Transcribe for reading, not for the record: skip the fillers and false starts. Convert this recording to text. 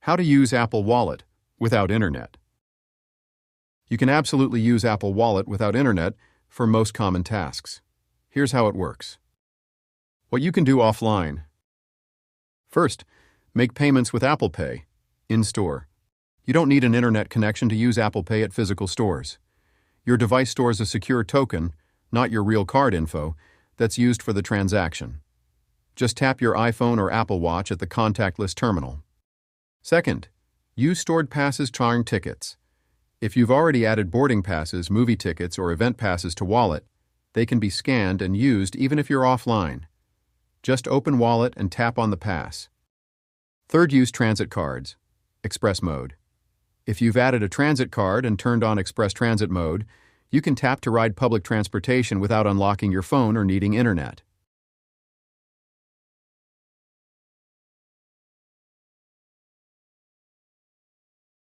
How to use Apple Wallet without internet. You can absolutely use Apple Wallet without internet for most common tasks. Here's how it works. What you can do offline. First, make payments with Apple Pay in-store. You don't need an internet connection to use Apple Pay at physical stores. Your device stores a secure token, not your real card info, that's used for the transaction. Just tap your iPhone or Apple Watch at the contactless terminal. Second, use stored passes trying tickets. If you've already added boarding passes, movie tickets, or event passes to Wallet, they can be scanned and used even if you're offline. Just open Wallet and tap on the pass. Third, use transit cards, Express mode. If you've added a transit card and turned on Express Transit mode, you can tap to ride public transportation without unlocking your phone or needing internet.